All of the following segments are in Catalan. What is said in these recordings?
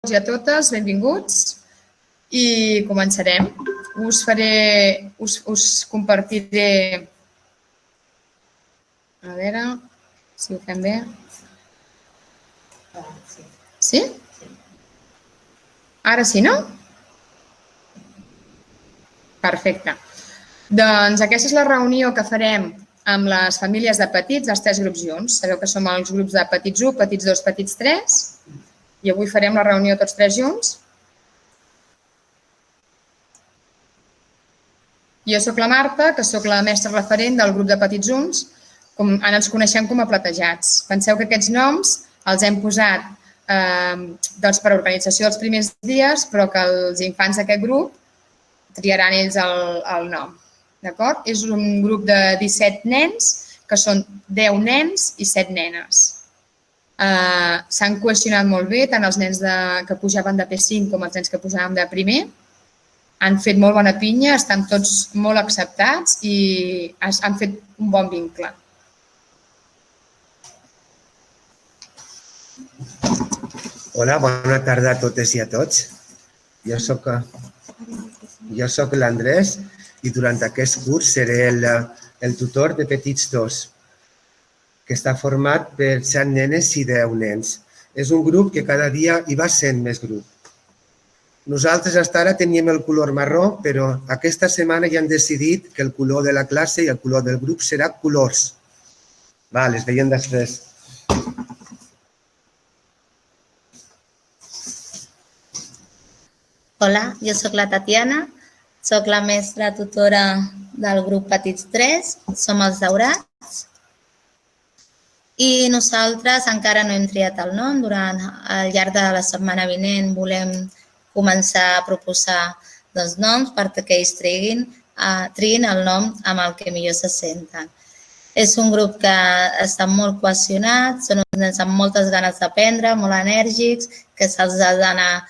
i a totes, benvinguts i començarem. Us compartiré... A veure si ho fem bé. Sí? Ara sí, no? Perfecte. Doncs aquesta és la reunió que farem amb les famílies de petits, els 3 grups junts. Sabeu que som els grups de petits 1, petits 2, petits 3. I avui farem la reunió tots 3 junts. Jo sóc la Marta, que sóc la mestra referent del grup de petits 1. Ara ens coneixem com a platejats. Penseu que aquests noms els hem posat per organització dels primers dies, però que els infants d'aquest grup triaran ells el nom. D'acord? És un grup de 17 nens, que són 10 nens i 7 nenes. S'han cohesionat molt bé, tant els nens que pujaven de P5 com els nens que pujaven de primer. Han fet molt bona pinya, estan tots molt acceptats i han fet un bon vincle. Hola, bona tarda a totes i a tots. Jo soc l'Andrés i durant aquest curs seré el tutor de Petits 2, que està format per 7 nenes i 10 nens. És un grup que cada dia hi va sent més grup. Nosaltres fins ara teníem el color marró, però aquesta setmana ja hem decidit que el color de la classe i el color del grup serà colors. Les veiem després. Hola, jo sóc la Tatiana, sóc la mestra tutora del grup Petits 3, som els daurats i nosaltres encara no hem triat el nom. Durant el llarg de la setmana vinent volem començar a proposar noms perquè ells triïn el nom amb el que millor se senten. És un grup que està molt cohesionat, són uns nens amb moltes ganes d'aprendre, molt enèrgics, que se'ls ha d'anar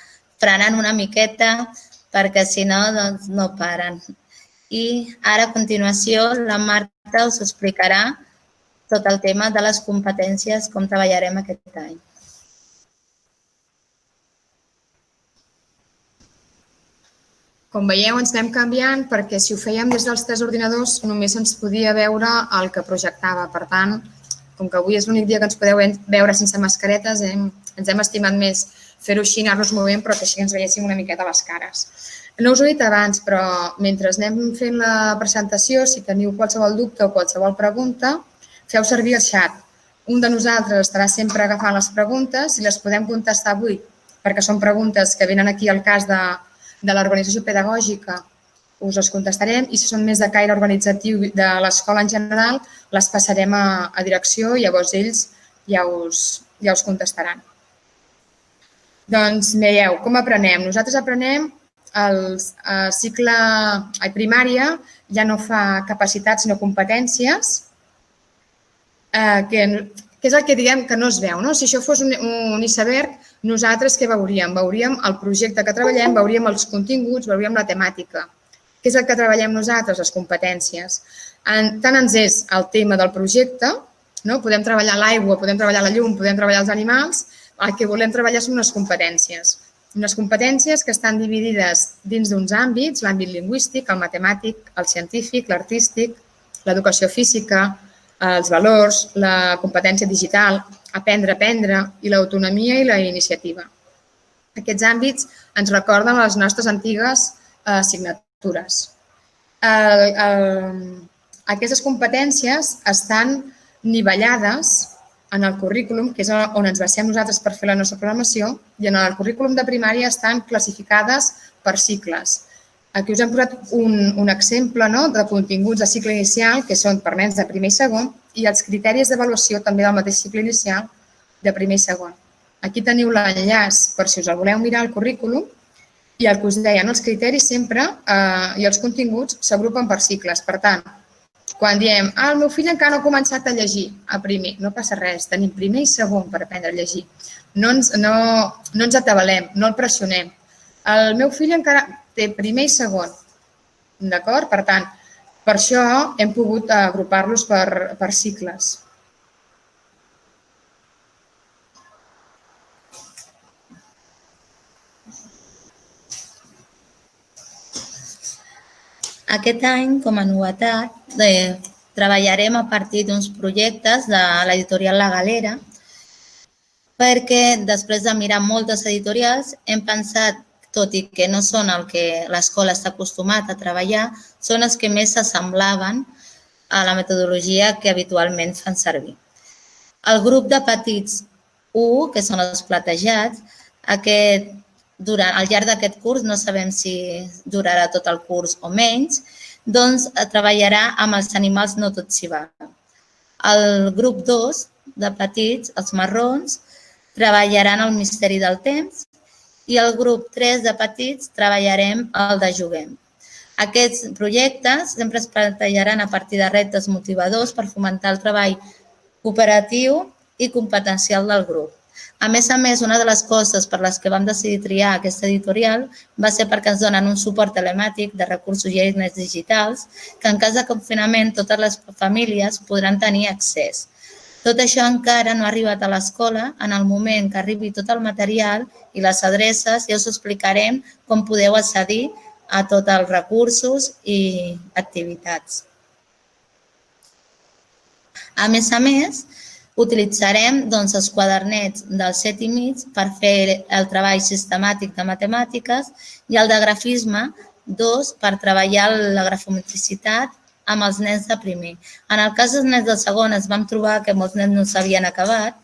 frenant una miqueta perquè si no, no paren. I ara a continuació la Marta us explicarà tot el tema de les competències, com treballarem aquest any. Com veieu, ens anem canviant perquè si ho fèiem des dels 3 ordinadors només ens podia veure el que projectava. Per tant, com que avui és l'únic dia que ens podeu veure sense mascaretes, ens hem estimat més fer-ho així, anar-nos movent, però que així ens veiéssim una miqueta les cares. No us ho he dit abans, però mentre anem fent la presentació, si teniu qualsevol dubte o qualsevol pregunta, feu servir el xat. Un de nosaltres estarà sempre agafant les preguntes i les podem contestar avui, perquè són preguntes que venen aquí al cas de l'organització pedagògica, us les contestarem i si són més de caire organitzatiu de l'escola en general, les passarem a direcció i llavors ells ja us contestaran. Doncs veieu, com aprenem? Nosaltres aprenem el cicle primària, ja no fa capacitats sinó competències, que és el que diguem que no es veu. Si això fos un iceberg, nosaltres què veuríem? Veuríem el projecte que treballem, veuríem els continguts, veuríem la temàtica. Què és el que treballem nosaltres? Les competències. Tant ens és el tema del projecte, podem treballar l'aigua, podem treballar la llum, podem treballar els animals, el que volem treballar són unes competències. Unes competències que estan dividides dins d'uns àmbits, l'àmbit lingüístic, el matemàtic, el científic, l'artístic, l'educació física, els valors, la competència digital, aprendre i l'autonomia i la iniciativa. Aquests àmbits ens recorden les nostres antigues assignatures. Aquestes competències estan nivellades en el currículum, que és on ens basem nosaltres per fer la nostra programació, i en el currículum de primària estan classificades per cicles. Aquí us hem posat un exemple de continguts de cicle inicial, que són per nens de primer i segon, i els criteris d'avaluació també del mateix cicle inicial de primer i segon. Aquí teniu l'enllaç per si us el voleu mirar al currículum, i el que us deia, els criteris sempre i els continguts s'agrupen per cicles. Per tant, quan diem, el meu fill encara no ha començat a llegir a primer, no passa res, tenim primer i segon per aprendre a llegir. No ens atabalem, no el pressionem. El meu fill encara té primer i segon, d'acord? Per tant, per això hem pogut agrupar-los per cicles. Aquest any, com a novetat, treballarem a partir d'uns projectes de l'editorial La Galera, perquè després de mirar moltes editorials hem pensat, tot i que no són el que l'escola està acostumat a treballar, són els que més s'assemblaven a la metodologia que habitualment fan servir. El grup de petits 1, que són els platejats, al llarg d'aquest curs, no sabem si durarà tot el curs o menys, doncs treballarà amb els animals no tot s'hi va. El grup 2 de petits, els marrons, treballaran el misteri del temps i el grup 3 de petits treballarem el de juguem. Aquests projectes sempre es plantejaran a partir de reptes motivadors per fomentar el treball cooperatiu i competencial del grup. A més, una de les coses per les que vam decidir triar aquesta editorial va ser perquè ens donen un suport telemàtic de recursos i eines digitals que en cas de confinament totes les famílies podran tenir accés. Tot això encara no ha arribat a l'escola. En el moment que arribi tot el material i les adreces ja us explicarem com podeu accedir a tots els recursos i activitats. A més, utilitzarem els quadernets del 7,5 per fer el treball sistemàtic de matemàtiques i el de grafisme 2 per treballar la grafometricitat amb els nens de primer. En el cas dels nens de segon ens vam trobar que molts nens no s'havien acabat,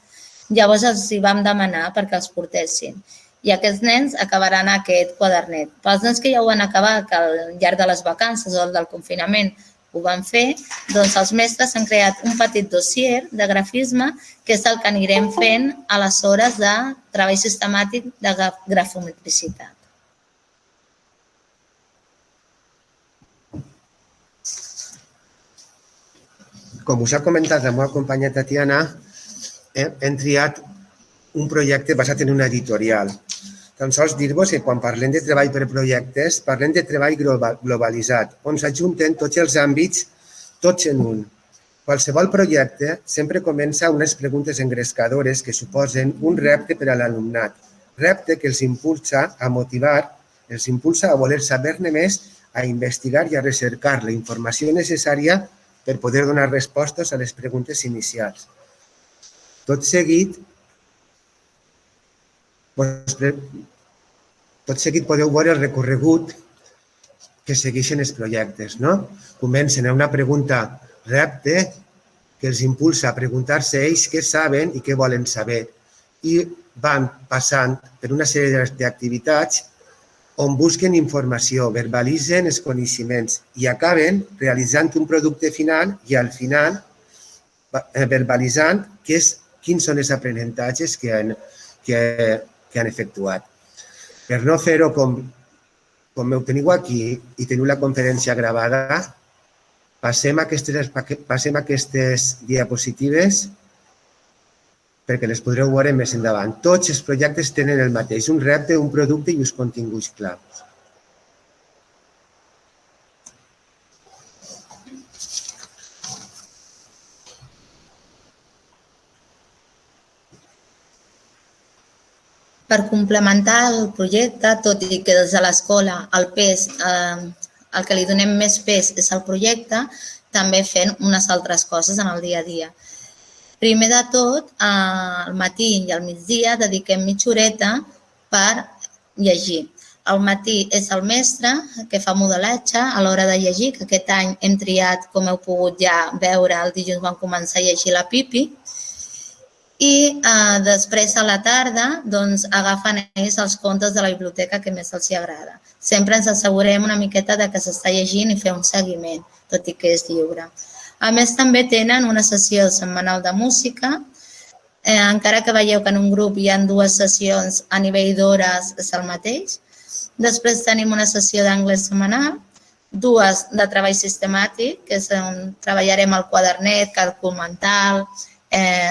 llavors els hi vam demanar perquè els portessin. I aquests nens acabaran aquest quadernet. Pels nens que ja ho van acabar, que al llarg de les vacances o del confinament ho van fer, doncs els mestres han creat un petit dossier de grafisme que és el que anirem fent a les hores de treball sistemàtic de grafometricitat. Com us ha comentat la meva companya Tatiana, hem triat un projecte basat en una editorial. Tan sols dir-vos que quan parlem de treball per projectes, parlem de treball globalitzat, on s'ajunten tots els àmbits, tots en un. Qualsevol projecte sempre comença amb unes preguntes engrescadores que suposen un repte per a l'alumnat, repte que els impulsa a motivar, els impulsa a voler saber-ne més, a investigar i a recercar la informació necessària per poder donar respostes a les preguntes inicials. Tot seguit podeu veure el recorregut que segueixen els projectes. Comencen amb una pregunta repte que els impulsa a preguntar-se ells què saben i què volen saber i van passant per una sèrie d'activitats on busquen informació, verbalitzen els coneixements i acaben realitzant un producte final i al final verbalitzant quins són els aprenentatges que han efectuat. Per no fer-ho com ho teniu aquí i teniu la conferència gravada, passem aquestes diapositives perquè les podreu veure més endavant. Tots els projectes tenen el mateix, un repte, un producte i uns continguts claus. Per complementar el projecte, tot i que des de l'escola el que li donem més pes és el projecte, també fem unes altres coses en el dia a dia. Primer de tot, al matí i al migdia dediquem mitja horeta per llegir. Al matí és el mestre que fa modelatge a l'hora de llegir, que aquest any hem triat, com heu pogut ja veure, el dilluns vam començar a llegir la Pipi. I després a la tarda agafen ells els contes de la biblioteca que més els agrada. Sempre ens assegurem una miqueta que s'està llegint i fer un seguiment, tot i que és lliure. A més, també tenen una sessió setmanal de música, encara que veieu que en un grup hi ha 2 sessions a nivell d'hores és el mateix. Després tenim una sessió d'anglès setmanal, 2 de treball sistemàtic, que és on treballarem el quadernet, càlcul mental,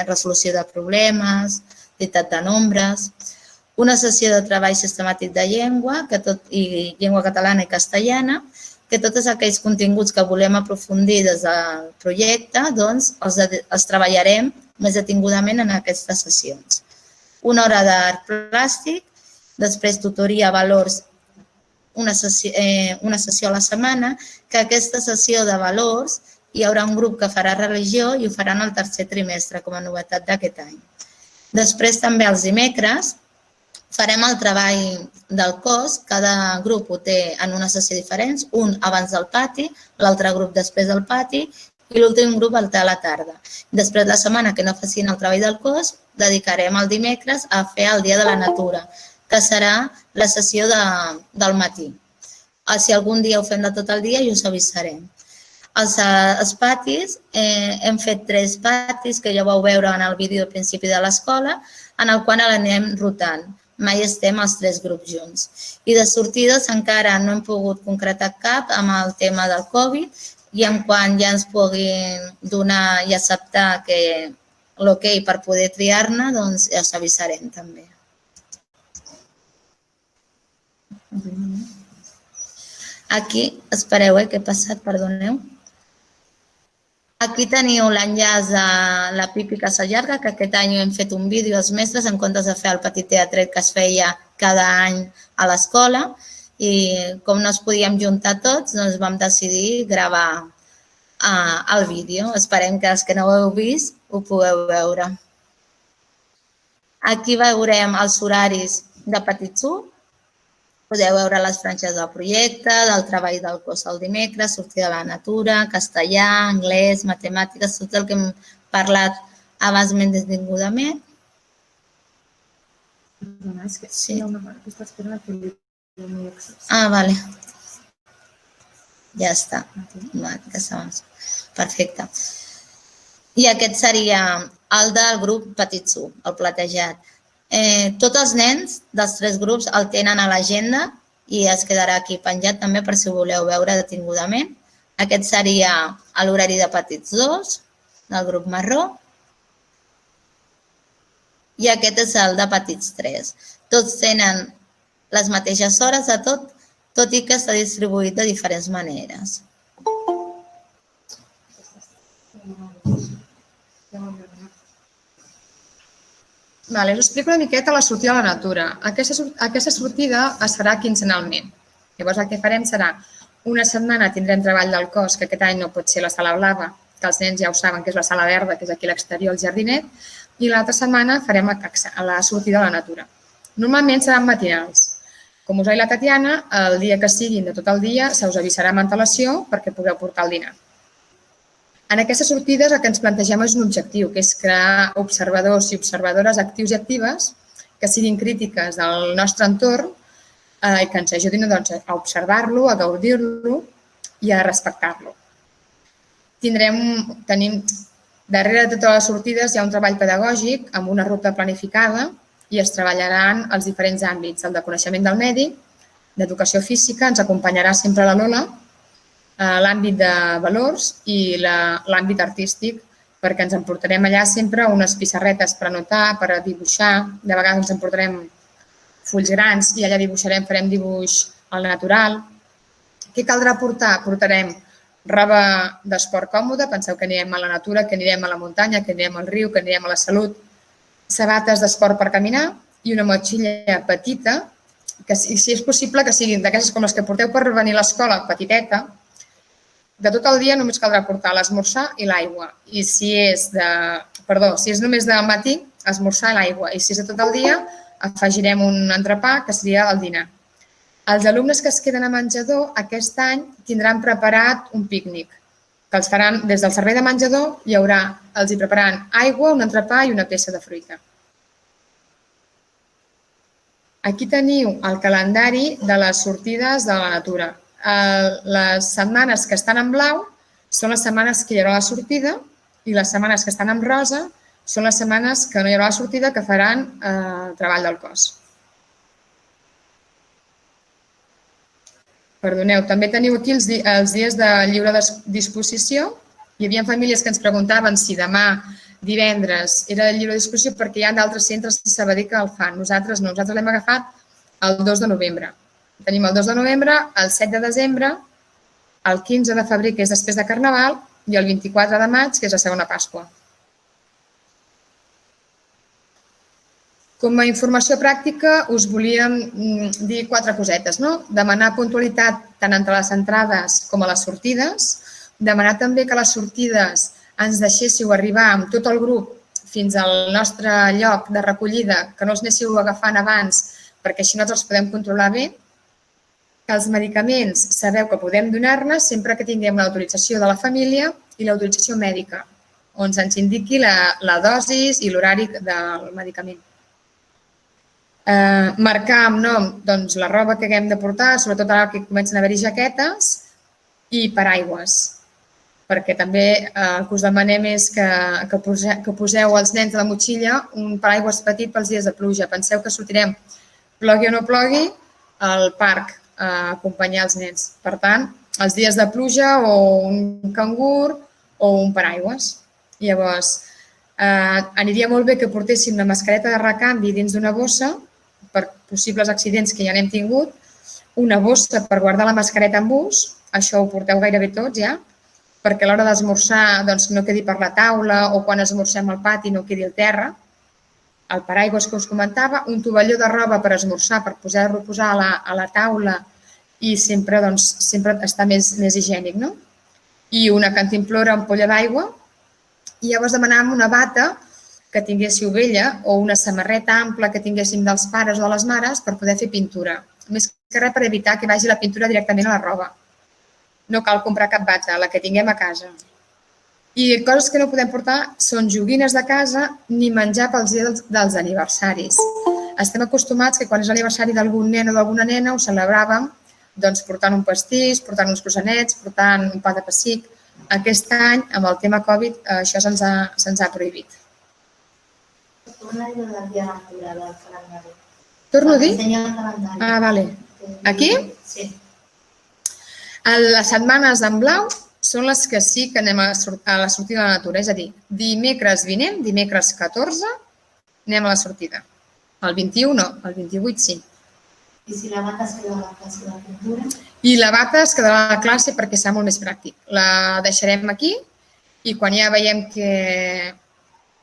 resolució de problemes, dictat de nombres, una sessió de treball sistemàtic de llengua, i llengua catalana i castellana, que tots aquells continguts que volem aprofundir des del projecte, els treballarem més detingudament en aquestes sessions. 1 hora d'art plàstic, després tutoria valors una sessió a la setmana, que aquesta sessió de valors hi haurà un grup que farà religió i ho faran el tercer trimestre com a novetat d'aquest any. Després també els dimecres farem el treball del cos, cada grup ho té en una sessió diferent, un abans del pati, l'altre grup després del pati i l'últim grup al a la tarda. Després de la setmana que no facin el treball del cos, dedicarem el dimecres a fer el dia de la natura, que serà la sessió del matí. Si algun dia ho fem de tot el dia, jo us avisaré. Els patis, hem fet 3 patis que ja vau veure en el vídeo al principi de l'escola, en el qual l'anem rotant. Mai estem els 3 grups junts. I de sortides encara no hem pogut concretar cap amb el tema del Covid i en quan ja ens puguin donar i acceptar que l'ok per poder triar-ne, doncs ja us avisarem també. Aquí, espereu, que he passat, perdoneu. Aquí teniu l'enllaç a la Pipi que s'allarga, que aquest any hem fet un vídeo als mestres en comptes de fer el petit teatret que es feia cada any a l'escola i com no es podíem juntar tots, doncs vam decidir gravar el vídeo. Esperem que els que no ho heu vist ho pugueu veure. Aquí veurem els horaris de Petit Sur. Podeu veure les franges del projecte, del treball del cos el dimecres, sortir de la natura, castellà, anglès, matemàtiques, tot el que hem parlat abans més detingudament. Perdona, és que hi ha una part que està esperant que li doni accés. Vale. Ja està. Perfecte. I aquest seria el del grup Petit Sur, el platejat. Tots els nens dels 3 grups el tenen a l'agenda i es quedarà aquí penjat també per si ho voleu veure detingudament. Aquest seria l'horari de Petits 2, del grup marró, i aquest és el de Petits 3. Tots tenen les mateixes hores de tot i que està distribuït de diferents maneres. Us explico una miqueta la sortida a la natura. Aquesta sortida es farà quinzenalment. Llavors el que farem serà una setmana tindrem treball del cos, que aquest any no pot ser la sala blava, que els nens ja ho saben que és la sala verda, que és aquí a l'exterior, el jardinet, i l'altra setmana farem la sortida a la natura. Normalment seran matinals. Com us ha dit la Tatiana, el dia que siguin de tot el dia se us avisarà amb antelació perquè pugueu portar el dinar. En aquestes sortides el que ens plantegem és un objectiu, que és crear observadors i observadores actius i actives que siguin crítiques del nostre entorn i que ens ajudin a observar-lo, a gaudir-lo i a respectar-lo. Darrere de totes les sortides hi ha un treball pedagògic amb una ruta planificada i es treballaran els diferents àmbits, el de coneixement del medi, d'educació física, ens acompanyarà sempre la Lola, l'àmbit de valors i l'àmbit artístic, perquè ens emportarem allà sempre unes pissarretes per anotar, per dibuixar. De vegades ens emportarem fulls grans i allà dibuixarem, farem dibuix al natural. Què caldrà portar? Portarem roba d'esport còmode, penseu que anirem a la natura, que anirem a la muntanya, que anirem al riu, que anirem a la salut, sabates d'esport per caminar i una motxilla petita, que si és possible que siguin d'aquestes com les que porteu per venir a l'escola, petiteta. De tot el dia només caldrà portar l'esmorzar i l'aigua. I si és només del matí, esmorzar i l'aigua. I si és de tot el dia, afegirem un entrepà, que seria el dinar. Els alumnes que es queden a menjador aquest any tindran preparat un pícnic, que els faran des del servei de menjador, els hi prepararan aigua, un entrepà i una peça de fruita. Aquí teniu el calendari de les sortides de la natura. Les setmanes que estan en blau són les setmanes que hi haurà la sortida i les setmanes que estan en rosa són les setmanes que no hi haurà la sortida, que faran treball del cos. Perdoneu, també teniu aquí els dies de lliure disposició. Hi havia famílies que ens preguntaven si demà divendres era de lliure disposició perquè hi ha d'altres centres de Sabadell que el fan. Nosaltres no, nosaltres l'hem agafat el 2 de novembre. Tenim el 2 de novembre, el 7 de desembre, el 15 de febrer, que és després de Carnaval, i el 24 de maig, que és la segona Pasqua. Com a informació pràctica us volíem dir 4 cosetes, no? Demanar puntualitat tant entre les entrades com a les sortides, demanar també que a les sortides ens deixéssiu arribar amb tot el grup fins al nostre lloc de recollida, que no els anéssiu agafant abans perquè així nosaltres els podem controlar bé, que els medicaments sabeu que podem donar-ne sempre que tinguem l'autorització de la família i l'autorització mèdica, on se'ns indiqui la dosis i l'horari del medicament. Marcar amb nom la roba que haguem de portar, sobretot ara que comencen a haver-hi jaquetes, i paraigües, perquè també el que us demanem és que poseu als nens de la motxilla un paraigües petit pels dies de pluja. Penseu que sortirem, plogui o no plogui, al parc a acompanyar els nens. Per tant, els dies de pluja o un cangur o un paraigües. Llavors, aniria molt bé que portéssim la mascareta de recanvi dins d'una bossa per possibles accidents que ja n'hem tingut, una bossa per guardar la mascareta en bus, això ho porteu gairebé tots ja, perquè a l'hora d'esmorzar no quedi per la taula o quan esmorzem al pati no quedi al terra, el paraigües que us comentava, un tovalló de roba per esmorzar, per poder-lo posar a la taula i sempre està més higiènic, no? I una cantimplora, ampolla d'aigua, i llavors demanàvem una bata que tinguéssiu vella o una samarreta ampla que tinguéssim dels pares o de les mares per poder fer pintura. Més que res per evitar que vagi la pintura directament a la roba. No cal comprar cap bata, la que tinguem a casa. I coses que no podem portar són joguines de casa ni menjar pels dies dels aniversaris. Estem acostumats que quan és l'aniversari d'algun nen o d'alguna nena ho celebràvem portant un pastís, portant uns croissanets, portant un pa de pessic. Aquest any, amb el tema Covid, això se'ns ha prohibit. Torna a dir del dia lectura del calendari. Torno a dir? Ensenya el calendari. Ah, vale. Aquí? Sí. Les setmanes en blau són les que sí que anem a la sortida de la natura. És a dir, dimecres vinent, dimecres 14, anem a la sortida. El 21 no, el 28 sí. I si la bata es queda a la classe de pintura? I la bata es quedarà a la classe perquè serà molt més pràctic. La deixarem aquí i quan ja veiem que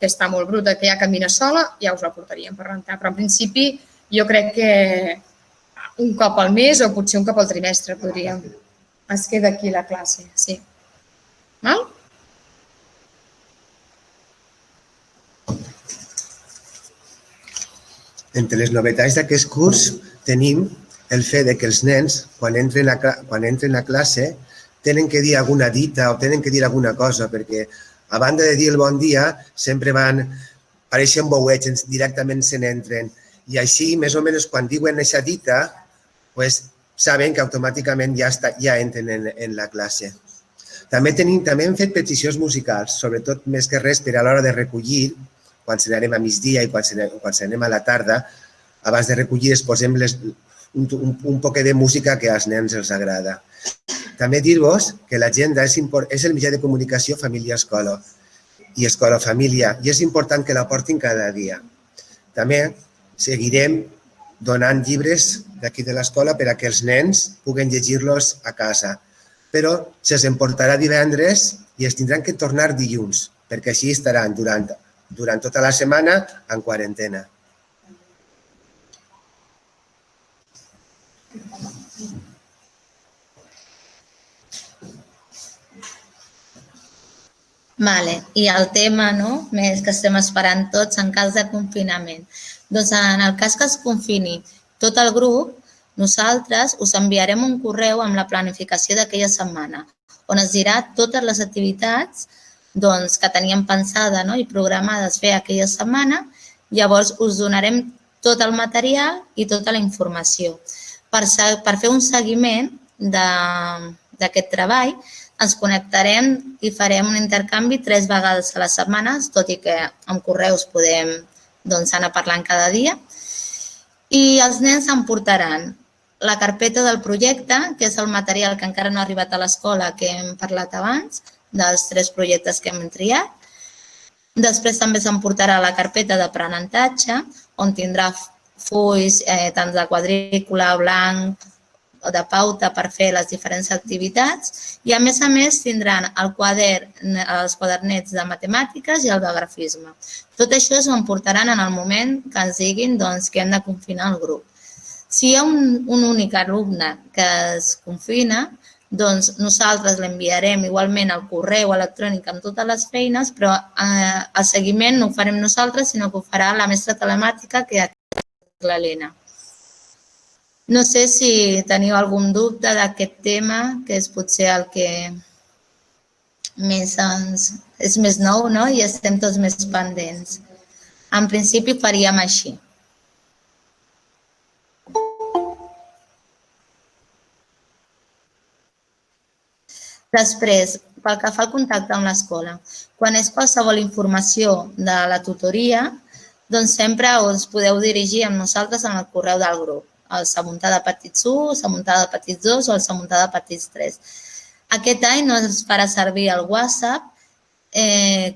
està molt bruta, que ja camina sola, ja us la portaríem per rentar. Però en principi jo crec que un cop al mes o potser un cop al trimestre podríem. Es queda aquí la classe, sí. Val? Entre les novetats d'aquest curs tenim el fet que els nens, quan entren a classe, tenen que dir alguna dita o tenen que dir alguna cosa, perquè a banda de dir el bon dia, sempre apareixen bouets, directament se n'entren. I així, més o menys, quan diuen aquesta dita, saben que automàticament ja entren en la classe. També hem fet peticions musicals, sobretot més que res per a l'hora de recollir, quan se n'anem a migdia i quan se n'anem a la tarda, abans de recollir es posem un poc de música que als nens els agrada. També dir-vos que l'agenda és el mitjà de comunicació família-escola i escola-família i és important que la portin cada dia. També seguirem donant llibres d'aquí de l'escola per a que els nens puguen llegir-los a casa, però se'ls emportarà divendres i es tindran que tornar dilluns, perquè així estaran durant tota la setmana en quarantena. Vale. I el tema més que estem esperant tots en cas de confinament. Doncs en el cas que es confini tot el grup, nosaltres us enviarem un correu amb la planificació d'aquella setmana, on es dirà totes les activitats que teníem pensada i programades fer aquella setmana. Llavors us donarem tot el material i tota la informació. Per fer un seguiment d'aquest treball, ens connectarem i farem un intercanvi 3 vegades a la setmana, tot i que amb correus podem anar parlant cada dia. I els nens emportaran la carpeta del projecte, que és el material que encara no ha arribat a l'escola, que hem parlat abans, dels 3 projectes que hem triat. Després també s'emportarà la carpeta d'aprenentatge, on tindrà fulls tant de quadrícula, blanc, de pauta per fer les diferents activitats i, a més tindran el quadern, els quadernets de matemàtiques i el de grafisme. Tot això s'ho emportaran en el moment que ens diguin que hem de confinar el grup. Si hi ha un únic alumne que es confina, doncs nosaltres l'enviarem igualment al correu electrònic amb totes les feines, però el seguiment no ho farem nosaltres, sinó que ho farà la mestra telemàtica, que és l'Helena. No sé si teniu algun dubte d'aquest tema, que és potser el que és més nou, no? I estem tots més pendents. En principi faríem així. Després, pel que fa al contacte amb l'escola, quan és qualsevol informació de la tutoria, doncs sempre us podeu dirigir amb nosaltres en el correu del grup, el Samuntada Petits 1, Samuntada Petits 2 o el Samuntada Petits 3. Aquest any no es farà servir el WhatsApp,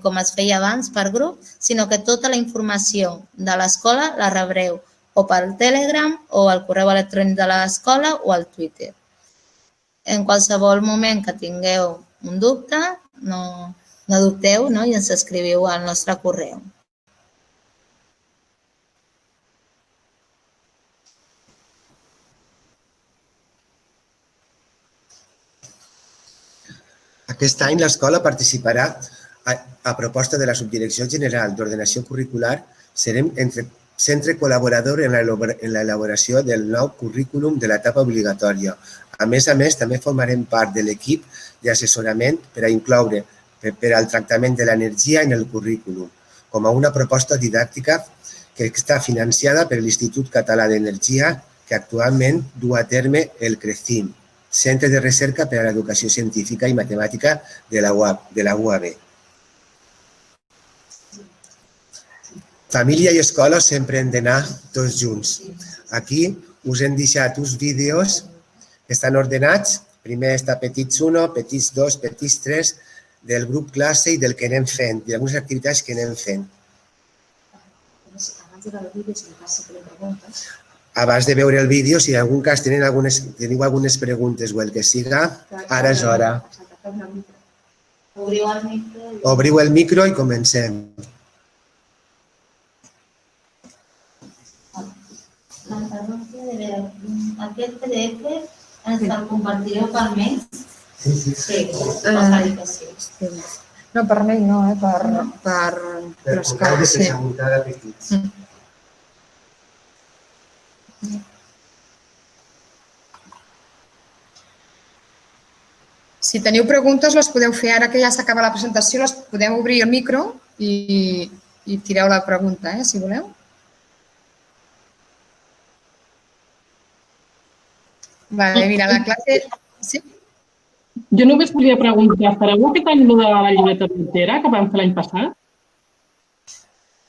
com es feia abans per grup, sinó que tota la informació de l'escola la rebreu o pel Telegram o al correu electrònic de l'escola o al Twitter. En qualsevol moment que tingueu un dubte, no dubteu i ens escriviu al nostre correu. Aquest any l'escola participarà a proposta de la Subdirecció General d'Ordenació Curricular. Serem centre col·laborador en l'elaboració del nou currículum de l'etapa obligatòria. A més, també formarem part de l'equip d'assessorament per a incloure per al tractament de l'energia en el currículum, com a una proposta didàctica que està financiada per l'Institut Català d'Energia, que actualment du a terme el CRECIM, Centre de Recerca per a l'Educació Científica i Matemàtica de la UAB. Família i escola sempre hem d'anar tots junts. Aquí us hem deixat uns vídeos que estan ordenats. Primer està Petits 1, Petits 2, Petits 3, del grup classe i del que anem fent, i algunes activitats que anem fent. Abans de veure el vídeo, si en algun cas teniu algunes preguntes o el que siga, ara és hora. Obriu el micro i comencem. Aquest PDF ens el compartireu per mail? Sí. No, per mail no, per escola. Si teniu preguntes, les podeu fer ara que ja s'acaba la presentació, les podeu obrir el micro i tireu la pregunta, si voleu. Vale, mira, la classe... Sí? Jo només volia preguntar, fareu aquest any de la llibreta puntera que vam fer l'any passat?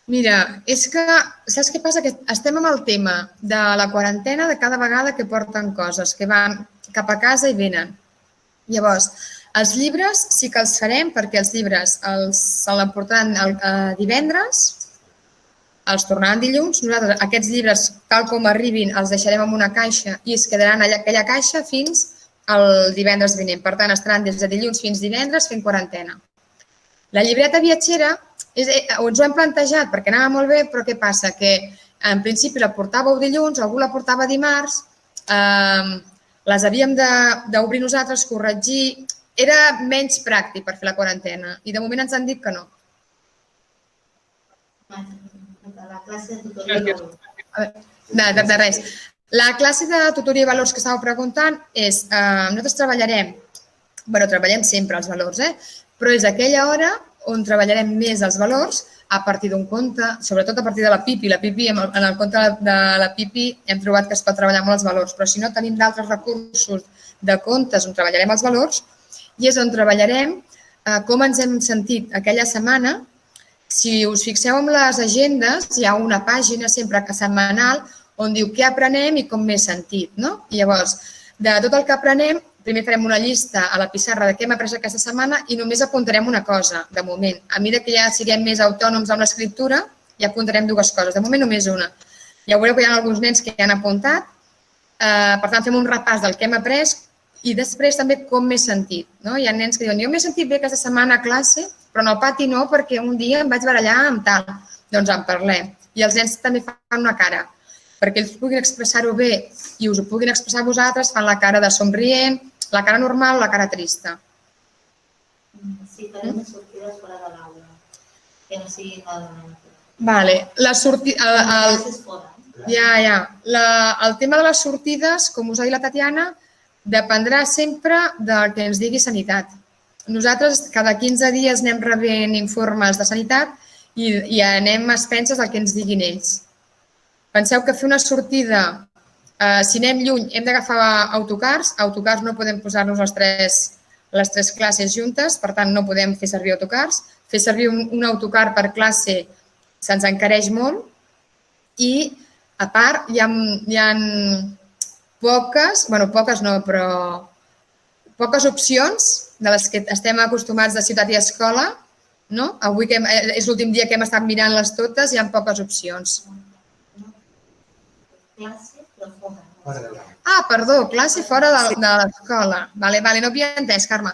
Mira, és que, saps què passa? Que estem amb el tema de la quarantena de cada vegada que porten coses, que van cap a casa i venen. Llavors, els llibres sí que els farem perquè els llibres se l'emportaran divendres, els tornaran dilluns. Nosaltres aquests llibres, tal com arribin, els deixarem en una caixa i es quedaran a aquella caixa fins el divendres vinent. Per tant, estaran des de dilluns fins divendres fent quarantena. La llibreta viatgera, ens ho hem plantejat perquè anava molt bé, però què passa? Que en principi la portàveu dilluns, algú la portava dimarts, les havíem d'obrir nosaltres, corregir, era menys pràctic per fer la quarantena i de moment ens han dit que no. La classe de tutoria i valors. De res. La classe de tutoria i valors que estàveu preguntant és, nosaltres treballem sempre els valors, però és aquella hora on treballarem més els valors a partir d'un conte, sobretot a partir de la PIPI. En el conte de la PIPI hem trobat que es pot treballar molt els valors, però si no tenim d'altres recursos de contes on treballarem els valors i és on treballarem com ens hem sentit aquella setmana. Si us fixeu en les agendes, hi ha una pàgina sempre setmanal on diu què aprenem i com m'he sentit. I llavors, de tot el que aprenem, primer farem una llista a la pissarra de què hem après aquesta setmana i només apuntarem una cosa, de moment. A mesura que ja siguem més autònoms amb l'escriptura, ja apuntarem dues coses. De moment només una. Ja veureu que hi ha alguns nens que ja han apuntat Per tant, fem un repàs del que hem après i després també com m'he sentit. Hi ha nens que diuen, jo m'he sentit bé aquesta setmana a classe, però en el pati no, perquè un dia em vaig barallar amb tal. Doncs en parlem. I els nens també fan una cara. Perquè ells puguin expressar-ho bé i us ho puguin expressar vosaltres, fan la cara de somrient, la cara normal o la cara trista. Sí, farem les sortides fora de l'aula, que no siguin a la natura. Vale. El tema de les sortides, com us ha dit la Tatiana, dependrà sempre del que ens digui Sanitat. Nosaltres cada 15 dies anem rebent informes de Sanitat i anem a expenses del que ens diguin ells. Penseu que fer una sortida, si anem lluny, hem d'agafar autocars. Autocars no podem posar-nos les tres classes juntes, per tant no podem fer servir autocars. Fer servir un autocar per classe se'ns encareix molt i, a part, hi ha poques opcions de les que estem acostumats de ciutat i escola. Avui és l'últim dia que hem estat mirant-les totes, hi ha poques opcions. Classe, però fora. Perdó, classe fora de l'escola. Vale, no havia entès, Carme.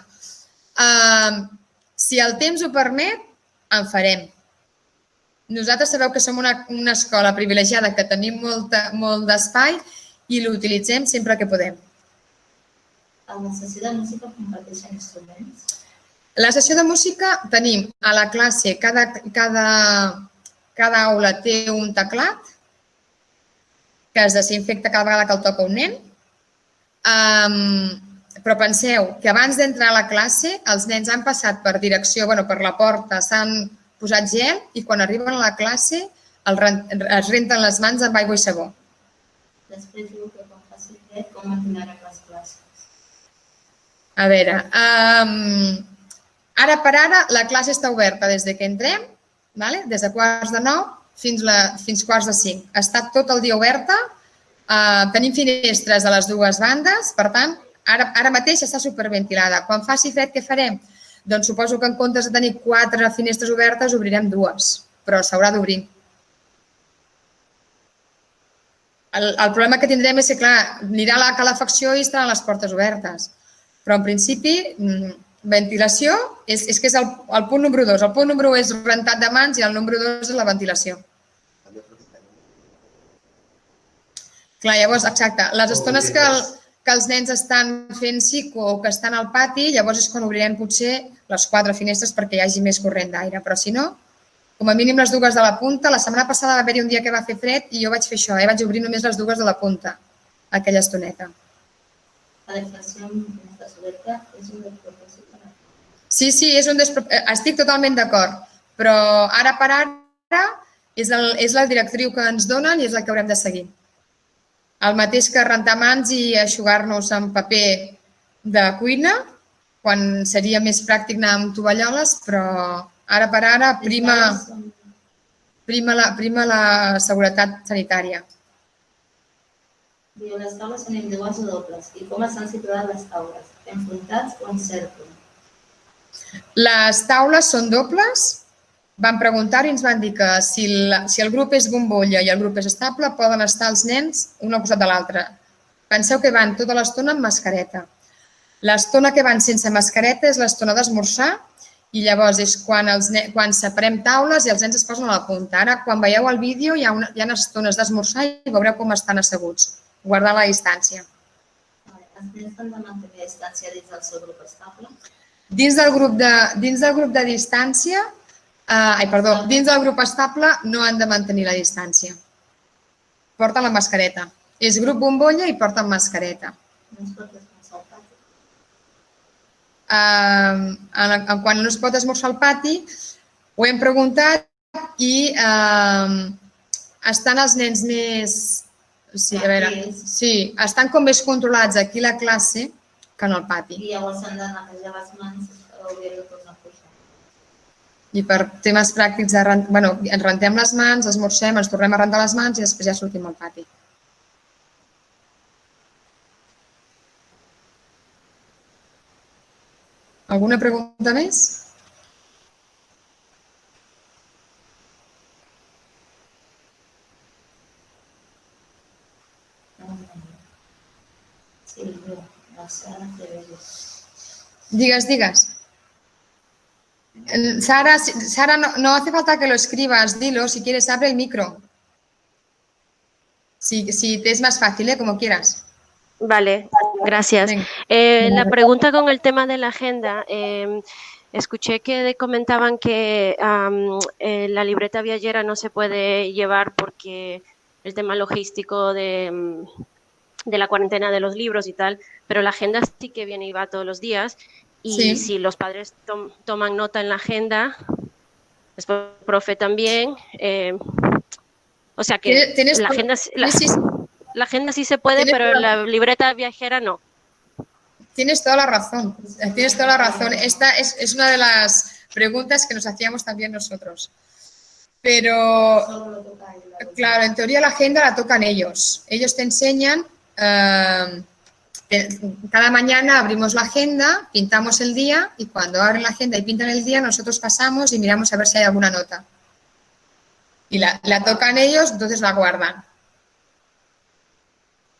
Si el temps ho permet, en farem. Nosaltres sabeu que som una escola privilegiada, que tenim molt d'espai i l'utilitzem sempre que podem. A la sessió de música comparteixen instruments? La sessió de música tenim a la classe, cada aula té un teclat que es desinfecta cada vegada que el toca un nen. Però penseu que abans d'entrar a la classe els nens han passat per direcció, per la porta, s'han posat gel i quan arriben a la classe es renten les mans amb aigua i sabó. Després diu que quan faci fred, com mantindran les classes? A veure, ara per ara la classe està oberta des que entrem, des de 8:45 fins 4:45. Està tot el dia oberta, tenim finestres a les dues bandes, per tant, ara mateix està superventilada. Quan faci fred, què farem? Doncs suposo que en comptes de tenir 4 finestres obertes, obrirem 2, però s'haurà d'obrir. El problema que tindrem és que, clar, anirà la calefacció i estaran les portes obertes. Però, en principi, ventilació és que és el punt número 2. El punt número 1 és rentat de mans i el número 2 és la ventilació. Clar, llavors, exacte, les estones que els nens estan fent psico o que estan al pati, llavors és quan obrirem potser les 4 finestres perquè hi hagi més corrent d'aire. Però si no, com a mínim les 2 de la punta. La setmana passada va haver-hi un dia que va fer fred i jo vaig fer això, vaig obrir només les 2 de la punta, aquella estoneta. La deflació amb finestres obertes és un despropòsit. Sí, estic totalment d'acord, però ara per ara és la directriu que ens donen i és la que haurem de seguir. El mateix que rentar mans i eixugar-nos amb paper de cuina, quan seria més pràctic anar amb tovalloles, però ara per ara prima la seguretat sanitària. Diu, les taules són individuals o dobles. I com estan situades les taules? Enfrontats o en cercle? Les taules són dobles. Vam preguntar i ens van dir que si el grup és bombolla i el grup és estable, poden estar els nens un al costat de l'altre. Penseu que van tota l'estona amb mascareta. L'estona que van sense mascareta és l'estona d'esmorzar i llavors és quan separem taules i els nens es posen a la punta. Ara, quan veieu el vídeo, hi ha estones d'esmorzar i veureu com estan asseguts, guardant la distància. Els nens han de mantenir distància dins del seu grup estable? Dins del grup de distància, dins del grup estable no han de mantenir la distància. Porten la mascareta. És grup bombolla i porten mascareta. No es pot esmorzar al pati? Quan no es pot esmorzar al pati, ho hem preguntat i estan els nens més... Sí, estan com més controlats aquí a la classe que en el pati. I llavors s'han de netejar les mans o haver-ho tornar a posar. I per temes pràctics, ens rentem les mans, esmorzem, ens tornem a rentar les mans i després ja sortim al pati. Alguna pregunta més? Digas. Sara, no hace falta que lo escribas, dilo, si quieres, abre el micro. Si te es más fácil, como quieras. Vale, gracias. Venga. La pregunta con el tema de la agenda, escuché que comentaban que la libreta viajera no se puede llevar porque el tema logístico de la cuarentena de los libros y tal, pero la agenda sí que viene y va todos los días. Y Sí. si los padres toman nota en la agenda, después el profe también, o sea que la agenda, la agenda sí se puede, pero la libreta viajera no. Tienes toda la razón. Esta es una de las preguntas que nos hacíamos también nosotros. Pero, claro, en teoría la agenda la tocan ellos. Ellos te enseñan, cada mañana abrimos la agenda, pintamos el día y cuando abren la agenda y pintan el día, nosotros pasamos y miramos a ver si hay alguna nota. Y la tocan ellos, entonces la guardan.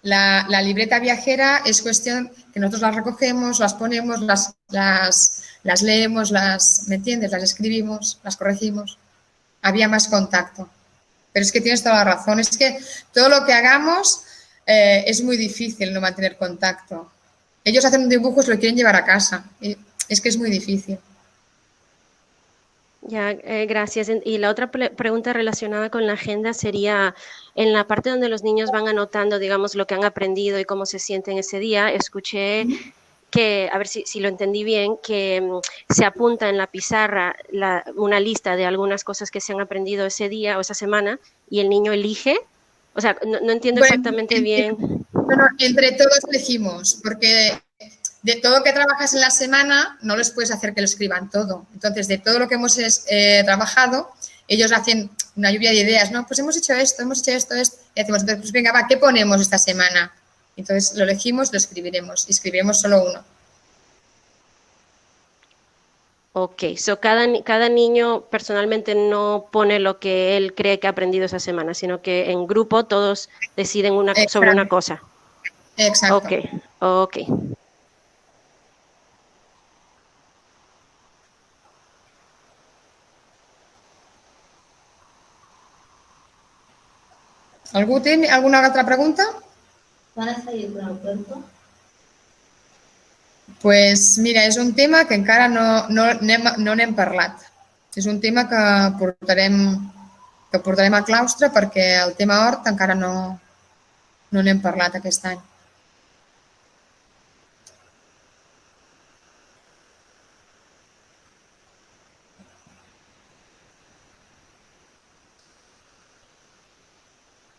La libreta viajera es cuestión que nosotros las recogemos, las ponemos, las leemos, ¿me entiendes? Las escribimos, las corregimos. Había más contacto. Pero es que tienes toda la razón. Es que todo lo que hagamos es muy difícil no mantener contacto. Ellos hacen un dibujo y se lo quieren llevar a casa. Es que es muy difícil. Ya, gracias. Y la otra pregunta relacionada con la agenda sería, en la parte donde los niños van anotando, digamos, lo que han aprendido y cómo se sienten ese día, escuché que, a ver si lo entendí bien, que se apunta en la pizarra una lista de algunas cosas que se han aprendido ese día o esa semana y el niño elige. O sea, no entiendo exactamente bien. Bueno, entre todos elegimos, porque de todo lo que trabajas en la semana no les puedes hacer que lo escriban todo. Entonces, de todo lo que hemos trabajado, ellos hacen una lluvia de ideas, ¿no? Pues hemos hecho esto, y decimos, entonces, pues venga, va, ¿qué ponemos esta semana? Entonces, lo elegimos, lo escribiremos, y escribiremos solo uno. Ok, cada niño personalmente no pone lo que él cree que ha aprendido esa semana, sino que en grupo todos deciden sobre una cosa. Exacto. Ok. ¿Algú té alguna altra pregunta? Quan es feia el cuento? Pues mira, és un tema que encara no n'hem parlat. És un tema que portarem al claustre perquè el tema hort encara no n'hem parlat aquest any.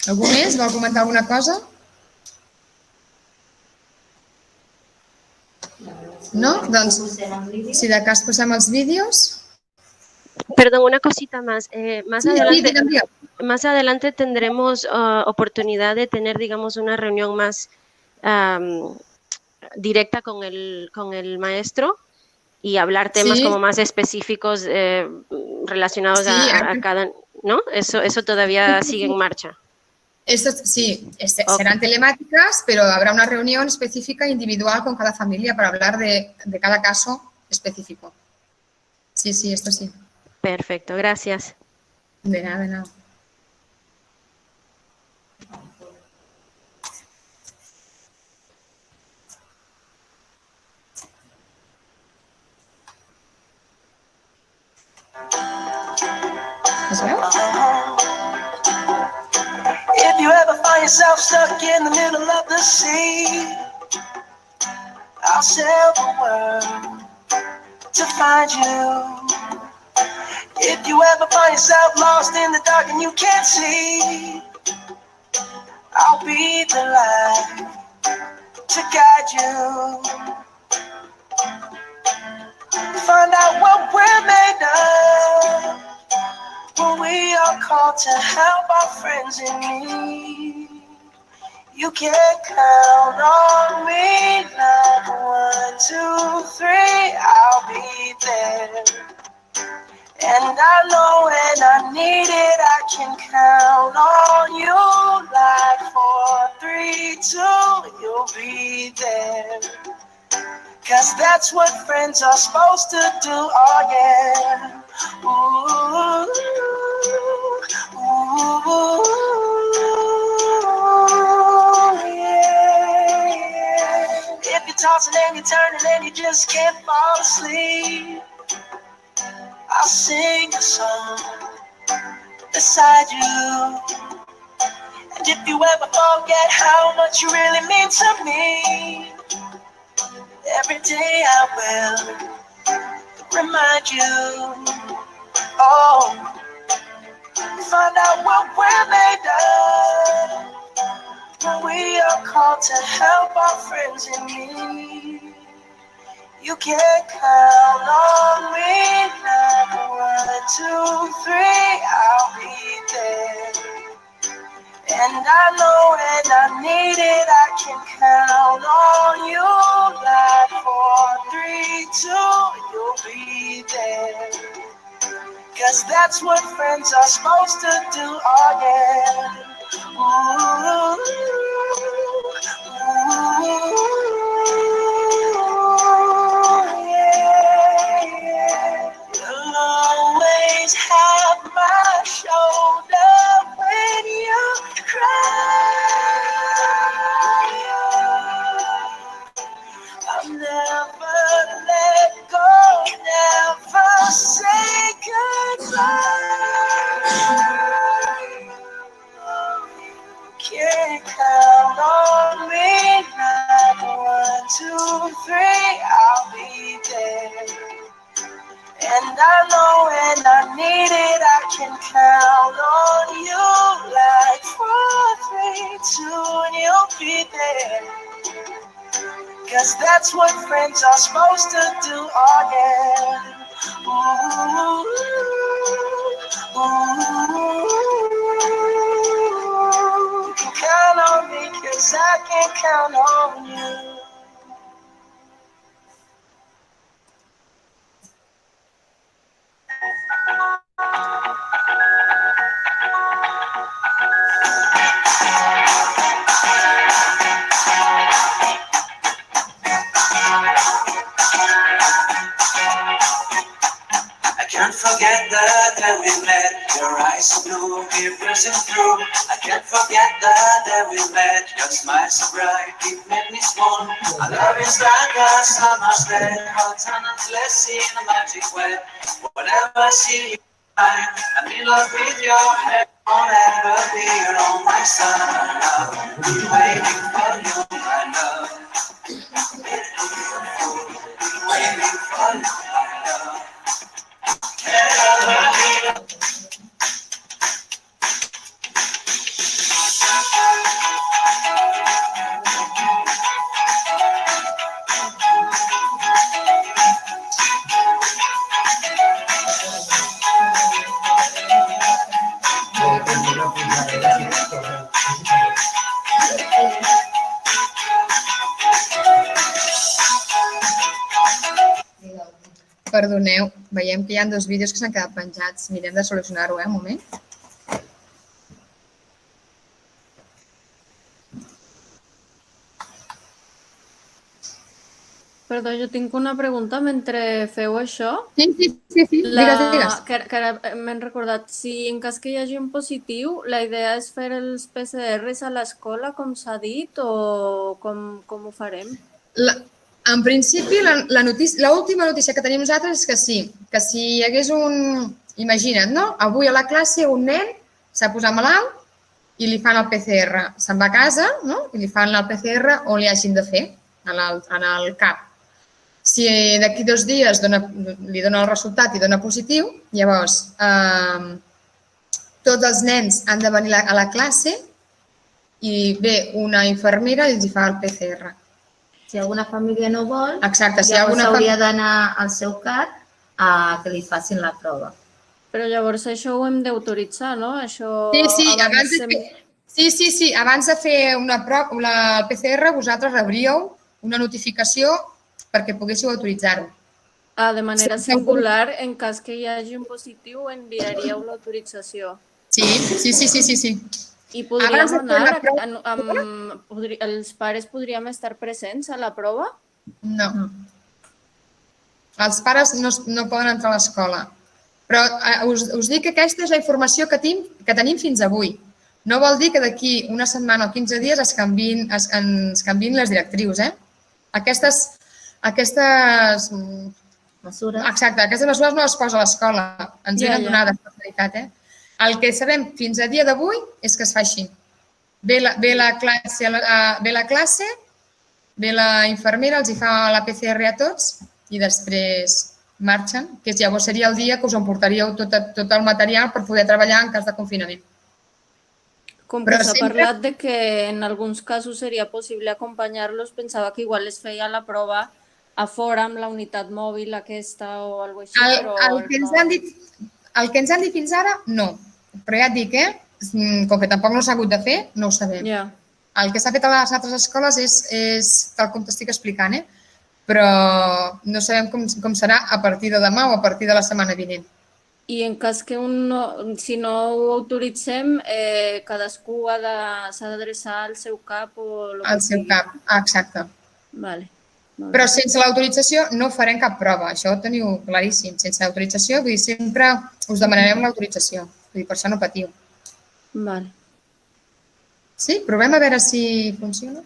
Algú més vol comentar alguna cosa? No? Doncs, si de cas posem els vídeos... Perdón, una cosita más. Más adelante tendremos oportunidad de tener, digamos, una reunión más directa con el maestro y hablar temas como más específicos relacionados a cada... ¿No? Eso todavía sigue en marcha. Esto sí, serán telemáticas, pero habrá una reunión específica individual con cada familia para hablar de cada caso específico. Sí, esto sí. Perfecto, gracias. De nada. ¿Es veu? If you ever find yourself stuck in the middle of the sea, I'll sail the world to find you. If you ever find yourself lost in the dark and you can't see, I'll be the light to guide you. Find out what we're made of when we are called to help our friends in need. You can count on me like 1, 2, 3, I'll be there. And I know when I need it, I can count on you like 4, 3, 2, you'll be there. 'Cause that's what friends are supposed to do, oh yeah. Ooh, yeah. If you're tossing and you're turning and you just can't fall asleep, I'll sing a song beside you. And if you ever forget how much you really mean to me, every day I will remind you. Oh, find out what we're made of when we are called to help our friends in need. You can count on me, like 1, 2, 3, I'll be there. And I know when I need it, I can count on you. Like 4, 3, 2, you'll be there. 'Cause that's what friends are supposed to do, oh yeah. Ooh, yeah, yeah. You'll always have my shoulder when you cry. I'll never let go, never say goodbye. You can count on me, like 1, 2, 3, I'll be there. And I know when I need it, I can count on you. Like 4, 3, 2, and you'll be there. 'Cause that's what friends are supposed to do, oh yeah. Ooh, you can count on me 'cause I can count on you. I can't forget the day we met. Your eyes blue, keep pressing through. I can't forget the day we met. Your smile so bright, it made me swoon. Our love is like a summer's day, hot and endless in a magic way. Whenever I see you, I'm in love with your hair. Won't ever be on my side. I'll be waiting for you, my love. Waiting for you, my love. Perdoneu, veiem que hi ha 2 vídeos que s'han quedat penjats. Mirem de solucionar-ho, un moment. Perdó, jo tinc una pregunta mentre feu això. Sí, digues. Que ara m'hem recordat. Si en cas que hi hagi un positiu, la idea és fer els PCRs a l'escola, com s'ha dit, o com ho farem? En principi, l'última notícia que tenim nosaltres és que sí, que si hi hagués un... Imagina't, no? Avui a la classe un nen s'ha posat malalt i li fan el PCR. Se'n va a casa, no? I li fan el PCR on li hagin de fer, en el CAP. Si d'aquí 2 dies li dona el resultat i dona positiu, llavors tots els nens han de venir a la classe i ve una infermera i els fa el PCR. Si alguna família no vol, llavors hauria d'anar al seu CAT a que li facin la prova. Però llavors això ho hem d'autoritzar, no? Sí, abans de fer el PCR vosaltres rebríeu una notificació perquè poguéssiu autoritzar-ho. De manera singular, en cas que hi hagi un positiu, enviaríeu l'autorització. Sí. I podríem anar, els pares podríem estar presents a la prova? No. Els pares no poden entrar a l'escola. Però us dic que aquesta és la informació que tenim fins avui. No vol dir que d'aquí una setmana o 15 dies ens canviïn les directrius. Aquestes mesures. Exacte, aquestes mesures no les posa l'escola. Ens venen donades per veritat. El que sabem fins a dia d'avui és que es fa així. Ve la classe, ve la infermera, els hi fa la PCR a tots i després marxen, que llavors seria el dia que us emportaríeu tot el material per poder treballar en cas de confinament. Com que s'ha parlat de que en alguns casos seria possible acompanyar-los, pensava que igual es feia la prova a fora amb la unitat mòbil aquesta o alguna cosa així, però... El que ens han dit fins ara, no. Però ja et dic, com que tampoc no s'ha hagut de fer, no ho sabem. El que s'ha fet a les altres escoles és tal com t'estic explicant, però no sabem com serà a partir de demà o a partir de la setmana vinent. I en cas que si no ho autoritzem, cadascú s'ha d'adreçar al seu cap o... Al seu cap, exacte. Vale. Però sense l'autorització no farem cap prova, això ho teniu claríssim. Sense l'autorització, vull dir, sempre us demanarem l'autorització, vull dir, per això no patiu. Vale. Sí? Provem a veure si funciona.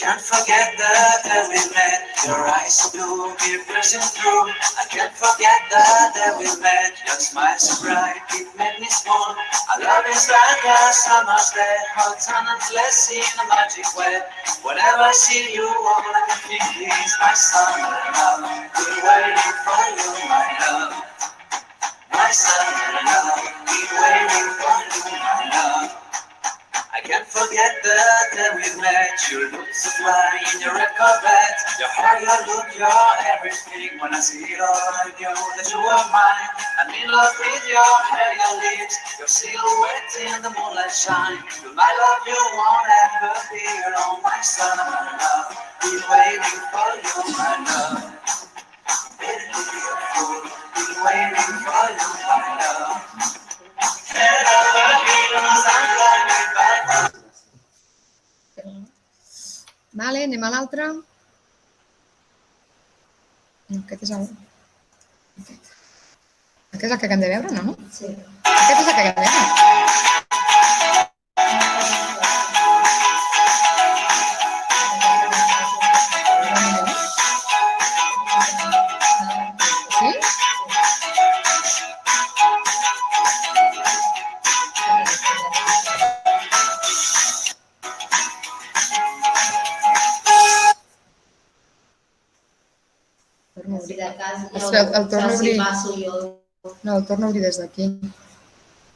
Can't forget the day we met, your eyes so blue, keep piercing through. I can't forget the day we met, your smile so bright, it made me swoon. Our love is like a summer's day, hot and endless in a magic way. Whenever I see you, all I can think is my summer love. Been waiting for you, my love. My summer love, been waiting for you, my love. I can't forget the day we met. You look so fly in your red carpet. Your hair, your look, your everything. When I see it all, I knew that you were mine. I'm in love with your hair, your lips, your silhouette in the moonlight shine. You're my love, you won't ever be alone. My summer love, been waiting for you, my love. Been waiting for you, my love. Vale, anem a l'altre. Aquest és el que acabem de veure, no? Sí. Aquest és el que acabem de veure. El torno a obrir. No, el torno a obrir des d'aquí.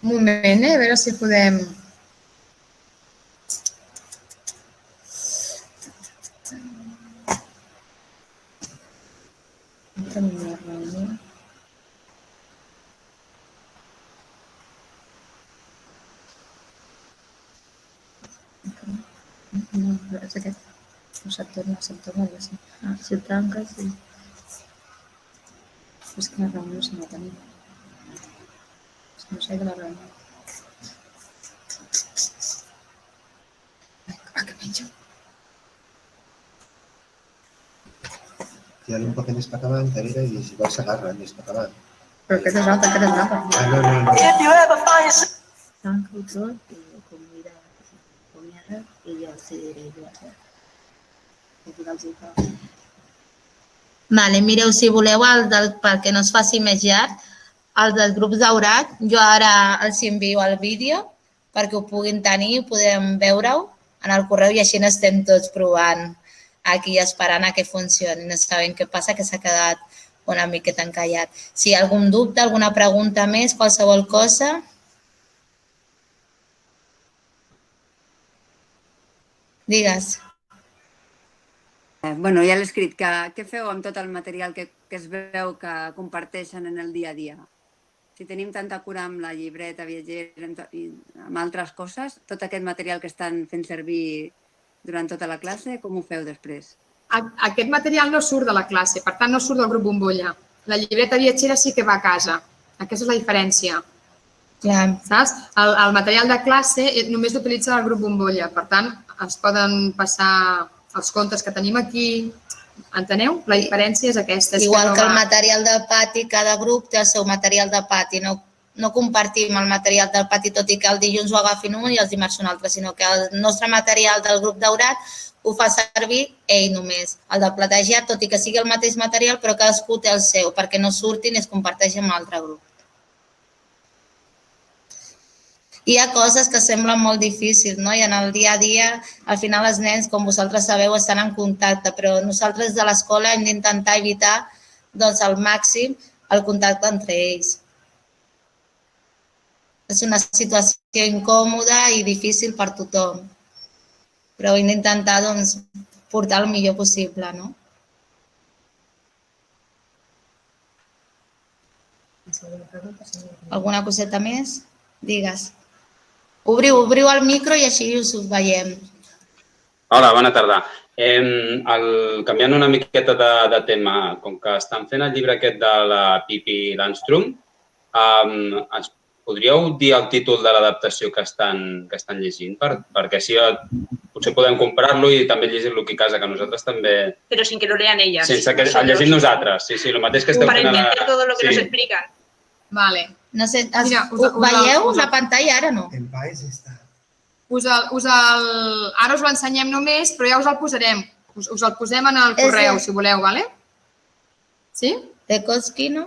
Un moment, a veure si podem... Tenim una reunió. No, és aquest. No se't torna, ja sí. Si ho tanques, sí. És que la reunió se la tenim. No sé de la reunió. Que menjo. Hi ha un poc més per acabant, Teresa, i si vols s'agarra més per acabant. Però aquest és l'altre, aquest és l'altre. No. Tanca-ho tot i comiada i jo els diré jo. Vale, mireu, si voleu, perquè no es faci més llarg, el dels grups daurat, jo ara els envio el vídeo perquè ho puguin tenir i podem veure-ho en el correu i així n'estem tots provant aquí esperant a que funcioni. No sabem què passa, que s'ha quedat una miqueta encallat. Si hi ha algun dubte, alguna pregunta més, qualsevol cosa... Digues. Bueno, ja l'he escrit. Què feu amb tot el material que es veu que comparteixen en el dia a dia? Si tenim tanta cura amb la llibreta, viatger i amb altres coses, tot aquest material que estan fent servir durant tota la classe, com ho feu després? aquest material no surt de la classe, per tant no surt del grup bombolla. La llibreta viatgera sí que va a casa. Aquesta és la diferència. Saps? El material de classe només l'utilitza el grup bombolla, per tant es poden passar els contes que tenim aquí. Enteneu? La diferència és aquesta. Igual que el material del pati, cada grup té el seu material de pati. No compartim el material del pati, tot i que el dilluns ho agafin un i els dimarts un altre, sinó que el nostre material del grup daurat ho fa servir ell només. El del platejat, tot i que sigui el mateix material, però cadascú té el seu, perquè no surtin i es comparteixen amb l'altre grup. Hi ha coses que semblen molt difícils, no? I en el dia a dia, al final els nens, com vosaltres sabeu, estan en contacte, però nosaltres de l'escola hem d'intentar evitar al màxim el contacte entre ells. És una situació incòmoda i difícil per tothom, però hem d'intentar portar el millor possible, no? Alguna coseta més? Digues. Obriu el micro i així us veiem. Hola, bona tarda. Canviant una miqueta de tema, com que estan fent el llibre aquest de la Pippi Landström, ens podríeu dir el títol de l'adaptació que estan llegint? Perquè així potser podem comprar-lo i també llegir-lo aquí a casa, que nosaltres també... Però sin que lo lean ellas. Sense que el llegim nosaltres, sí, el mateix que esteu fent a la... Para entender todo lo que nos explican. Vale. No sé, veieu la pantalla ara no? En país està. Ara us l'ensenyem només, però ja us el posarem. Us el posem en el correu, si voleu, vale? Sí? Tekoski, no?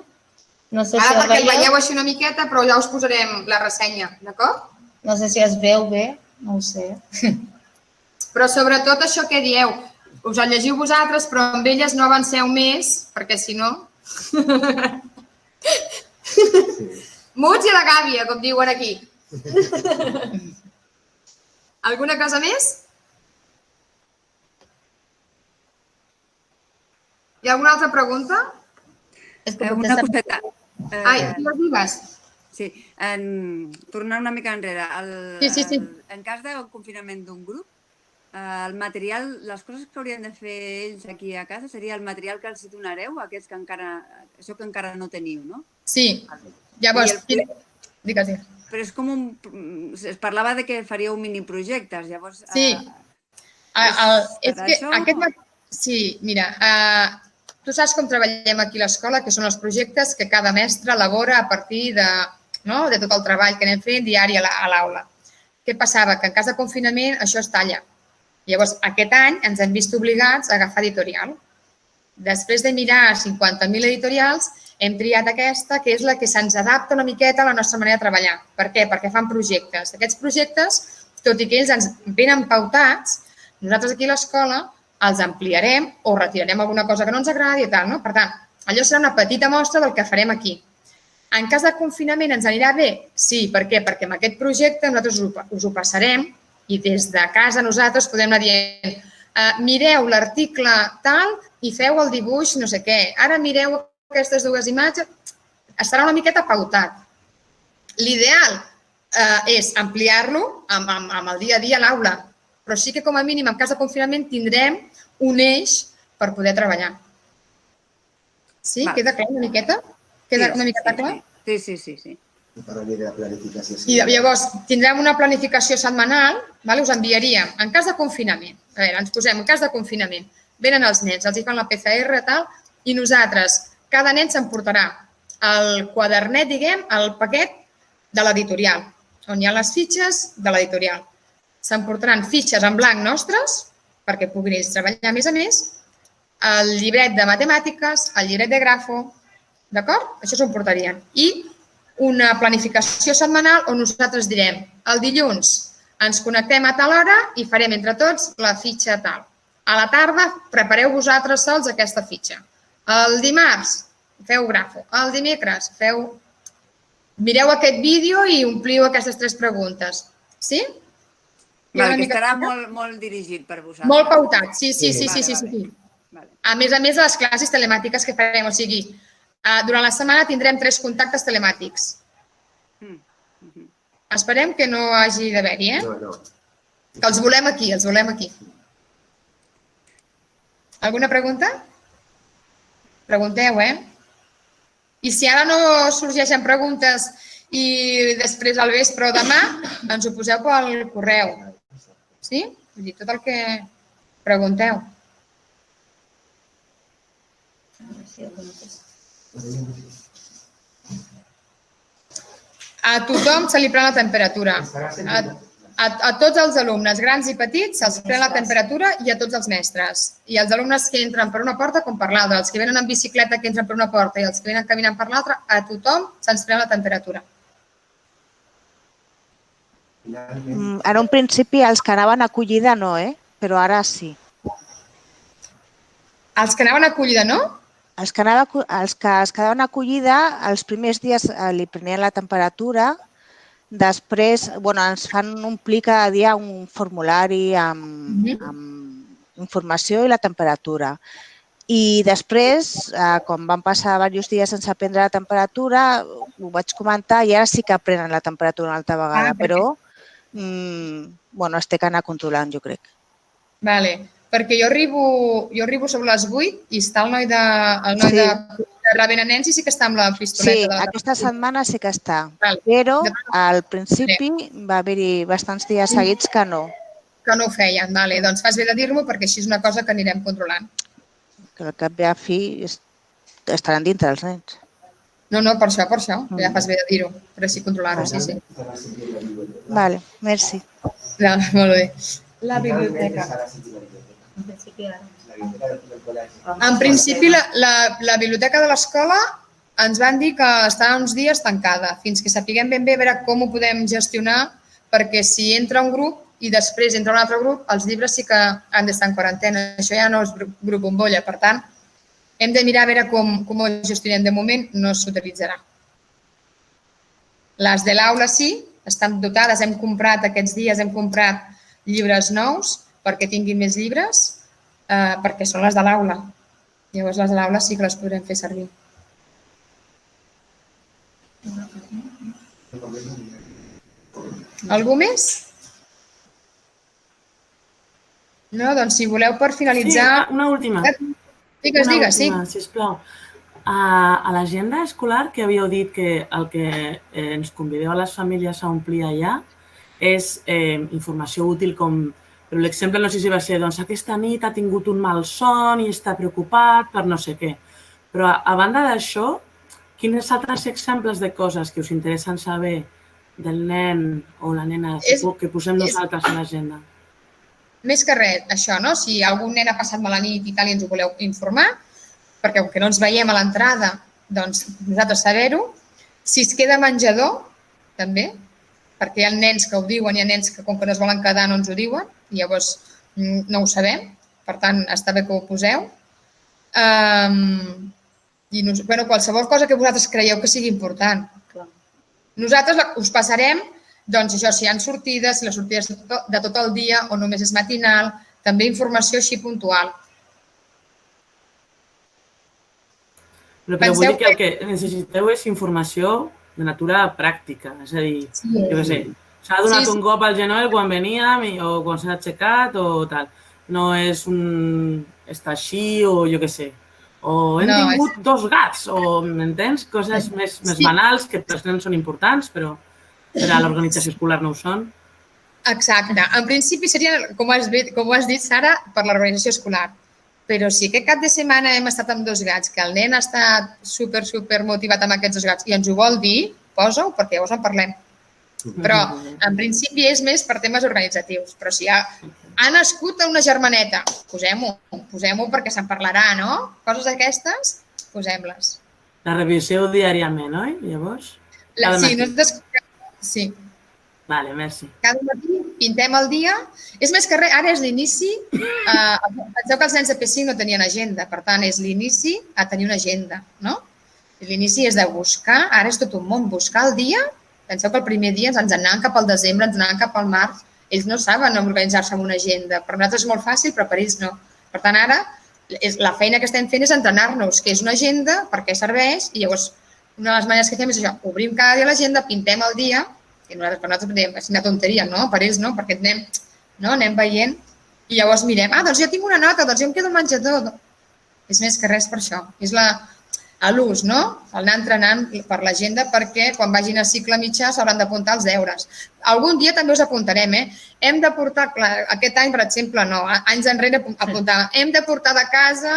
No sé si ara el perquè el veieu. veieu així una miqueta, però ja us posarem la ressenya, d'acord? No sé si es veu bé, no ho sé. Però sobretot això que dieu, us el llegiu vosaltres, però amb elles no avanceu més, perquè si no... Muts i la gàbia, com diuen aquí. Alguna cosa més? Hi ha alguna altra pregunta? Una coseta. Ai, digues. Sí, tornant una mica enrere. Sí. En cas de confinament d'un grup, el material, les coses que haurien de fer ells aquí a casa seria el material que els donareu, aquests que això que encara no teniu, no? Sí. Llavors, digues. Però és com es parlava de que faríeu miniprojectes, llavors... Sí. És que aquest... Sí, mira, tu saps com treballem aquí a l'escola, que són els projectes que cada mestre elabora a partir de tot el treball que anem fent diari a l'aula. Què passava? Que en cas de confinament això es talla. Llavors, aquest any ens hem vist obligats a agafar editorial. Després de mirar 50.000 editorials, hem triat aquesta, que és la que se'ns adapta una miqueta a la nostra manera de treballar. Per què? Perquè fan projectes. Aquests projectes, tot i que ells ens venen pautats, nosaltres aquí a l'escola els ampliarem o retirarem alguna cosa que no ens agradi i tal, no? Per tant, allò serà una petita mostra del que farem aquí. En cas de confinament ens anirà bé? Sí, per què? Perquè amb aquest projecte nosaltres us ho passarem i des de casa nosaltres podem anar dient mireu l'article tal i feu el dibuix no sé què. Ara mireu aquestes dues imatges, estarà una miqueta pautat. L'ideal és ampliar-lo amb el dia a dia a l'aula, però sí que com a mínim en cas de confinament tindrem un eix per poder treballar. Sí? Queda clar una miqueta? Queda una miqueta clar? Sí. I llavors tindrem una planificació setmanal, us enviaríem en cas de confinament. A veure, ens posem en cas de confinament. Venen els nens, els hi fan la PCR i tal, i nosaltres, cada nen s'emportarà el quadernet, diguem, el paquet de l'editorial, on hi ha les fitxes de l'editorial. S'emportaran fitxes en blanc nostres, perquè puguin ells treballar més a més, el llibret de matemàtiques, el llibret de grafo, d'acord? Això s'ho emportarien. I una planificació setmanal on nosaltres direm el dilluns ens connectem a tal hora i farem entre tots la fitxa tal. A la tarda prepareu vosaltres sols aquesta fitxa. El dimarts feu grafo. El dimecres mireu aquest vídeo i ompliu aquestes 3 preguntes. Sí? Que estarà molt dirigit per vosaltres. Molt pautat, sí. A més de les classes telemàtiques que farem, o sigui, durant la setmana tindrem 3 contactes telemàtics. Esperem que no hagi d'haver-hi, No. Que els volem aquí, Alguna pregunta? Pregunteu, I si ara no sorgeixen preguntes i després al vespre o demà, ens ho poseu pel correu. Sí? Vull dir, tot el que pregunteu. A tothom se li pren la temperatura. A tots els alumnes, grans i petits, se'ls pren la temperatura i a tots els mestres. I els alumnes que entren per una porta com per l'altra, els que venen en bicicleta que entren per una porta i els que venen caminant per l'altra, a tothom se'ns pren la temperatura. En un principi els que anaven a acollida no, però ara sí. Els que anaven a acollida no? Els que es quedaven a acollida, els primers dies li prenien la temperatura, després ens fan omplir cada dia un formulari amb informació i la temperatura. I després, quan van passar diversos dies sense prendre la temperatura, ho vaig comentar i ara sí que prenen la temperatura una altra vegada, però es té que anar controlant, jo crec. Vale, perquè jo arribo sobre les 8 i està el noi de rebent a nens i sí que està amb la pistoleta. Sí, aquesta setmana sí que està, però al principi va haver-hi bastants dies seguits que no. Que no ho feien, vale. Doncs fas bé de dir-m'ho perquè així és una cosa que anirem controlant. Que al cap i a fi estaran dintre els nens. No, per això, ja fas bé de dir-ho, per així controlar-ho, sí. Vale, merci. Molt bé. La biblioteca. En principi, la biblioteca de l'escola ens van dir que estava uns dies tancada, fins que sapiguem ben bé veure com ho podem gestionar, perquè si entra un grup i després entra un altre grup, els llibres sí que han d'estar en quarantena. Això ja no és grup bombolla, per tant, hem de mirar a veure com ho gestionem. De moment no s'utilitzarà. Les de l'aula sí, estan dotades, aquests dies hem comprat llibres nous perquè tinguin més llibres, perquè són les de l'aula. Llavors les de l'aula sí que les podrem fer servir. Algú més? No? Doncs si voleu per finalitzar... Sí, una última. Digues, sí. Sisplau. A l'agenda escolar que havíeu dit que el que ens convideu a les famílies a omplir allà és informació útil com... Però l'exemple no sé si va ser, doncs aquesta nit ha tingut un mal son i està preocupat per no sé què. Però a banda d'això, quins altres exemples de coses que us interessen saber del nen o la nena que posem nosaltres a l'agenda? Més que res, això, no? Si algun nen ha passat mala nit i tal i ens ho voleu informar, perquè com que no ens veiem a l'entrada, doncs nosaltres saber-ho. Si es queda menjador, també, perquè hi ha nens que ho diuen, hi ha nens que com que no es volen quedar no ens ho diuen, i llavors no ho sabem, per tant està bé que ho poseu. I qualsevol cosa que vosaltres creieu que sigui important. Nosaltres us passarem, doncs això, si hi ha sortides, si les sortides de tot el dia o només és matinal, també informació així puntual. Però vull dir que el que necessiteu és informació de natura pràctica, és a dir, jo què sé, s'ha donat un cop al genoll quan veníem o quan s'ha aixecat o tal. No és un està així o jo què sé. O hem tingut 2 gats o, m'entens? Coses més banals que per als nens són importants, però per a l'organització escolar no ho són. Exacte. En principi seria, com has dit, Sara, per l'organització escolar. Però si aquest cap de setmana hem estat amb 2 gats, que el nen ha estat super motivat amb aquests 2 gats i ens ho vol dir, posa-ho perquè llavors en parlem. Però en principi és més per temes organitzatius. Però si ha nascut una germaneta, posem-ho perquè se'n parlarà, no? Coses aquestes, posem-les. La reviseu diàriament, oi? Llavors? Sí. Vale, merci. Cada matí pintem el dia. És més que res, ara és l'inici. Penseu que els nens de P5 no tenien agenda, per tant, és l'inici a tenir una agenda, no? L'inici és de buscar, ara és tot un món, buscar el dia. Penseu que el primer dia ens anàvem cap al desembre, ens anàvem cap al març. Ells no saben organitzar-se amb una agenda. Per nosaltres és molt fàcil, però per ells no. Per tant, ara, la feina que estem fent és entrenar-nos, que és una agenda, per què serveix, i llavors una de les maneres que fem és això, obrim cada dia l'agenda, pintem el dia, i per nosaltres diem, és una tonteria, no? Per ells no, perquè anem veient I llavors mirem, doncs jo tinc una nota, doncs jo em quedo al menjador. És més que res per això. És l'ús, no? Anar entrenant per l'agenda perquè quan vagin a cicle mitjà s'hauran d'apuntar els deures. Algun dia també us apuntarem, Hem de portar, clar, aquest any, per exemple, no, anys enrere apuntàvem, hem de portar de casa,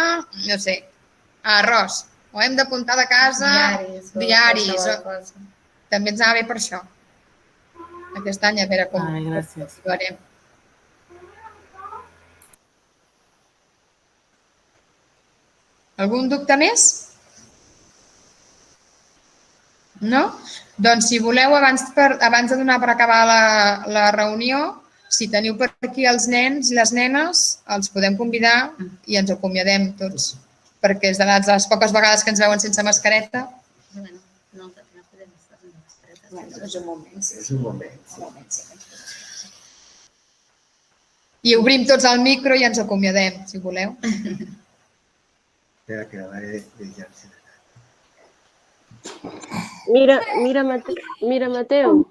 no sé, arròs, o hem d'apuntar de casa diaris. També ens anava bé per això. Aquest any, a veure com ho farem. Algun dubte més? No? Doncs si voleu, abans de donar per acabar la reunió, si teniu per aquí els nens i les nenes, els podem convidar i ens acomiadem tots, perquè és de les poques vegades que ens veuen sense mascareta. No podem estar sense mascareta. És un moment. I obrim tots el micro i ens acomiadem, si voleu. Espera, que la vaig deixar. Mira, Mateo.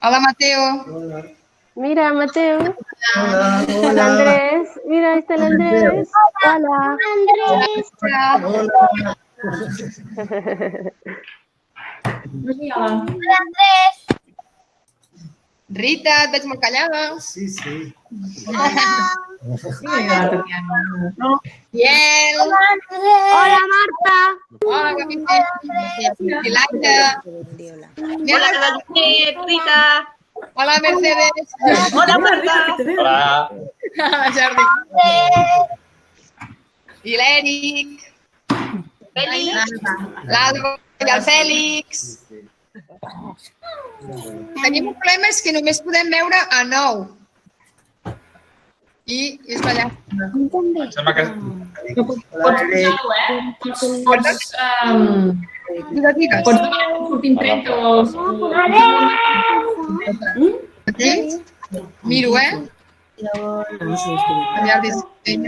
Hola, Mateo. Mira, Mateo. Hola. El Andrés. Mira, ahí está el Andrés. Hola. Hola. Hola, Andrés. Rita, et veig molt callada. Sí. Biel. Hola, Andrés. Hola, Marta. Hola, Guapita. I l'Aida. Hola, Rita. Hola, Mercedes. Hola, Marta. Hola. Hola, Jordi. I l'Eric. L'Alba i el Fèlix. Tenim un problema, és que només podem veure a 9. I és la llàstima. Sembla que... Pots donar un sortint 30 o... Miro, Aviam el disseny.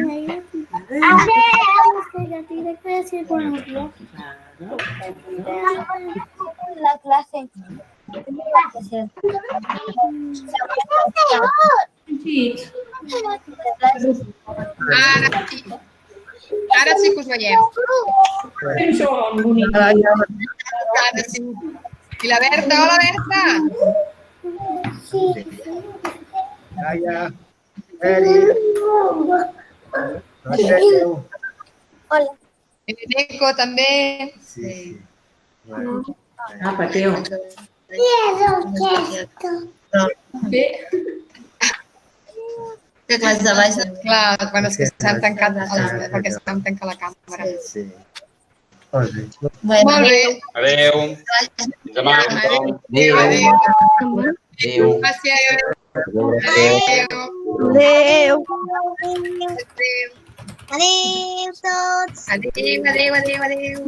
La clase. Ara sí que us veiem. Ara sí. I la Berta, hola Berta. Laia, Eric. Hola. I l'Eco també. Sí. Pateo. Bé. Que classe de baix. Clar, quan és que s'han tancat, perquè s'han tancat la càmera. Sí. Molt bé. Molt bé. Adéu. Fins demà. Adéu. Gràcies. Adéu. Adéu. Adéu tots. Adéu.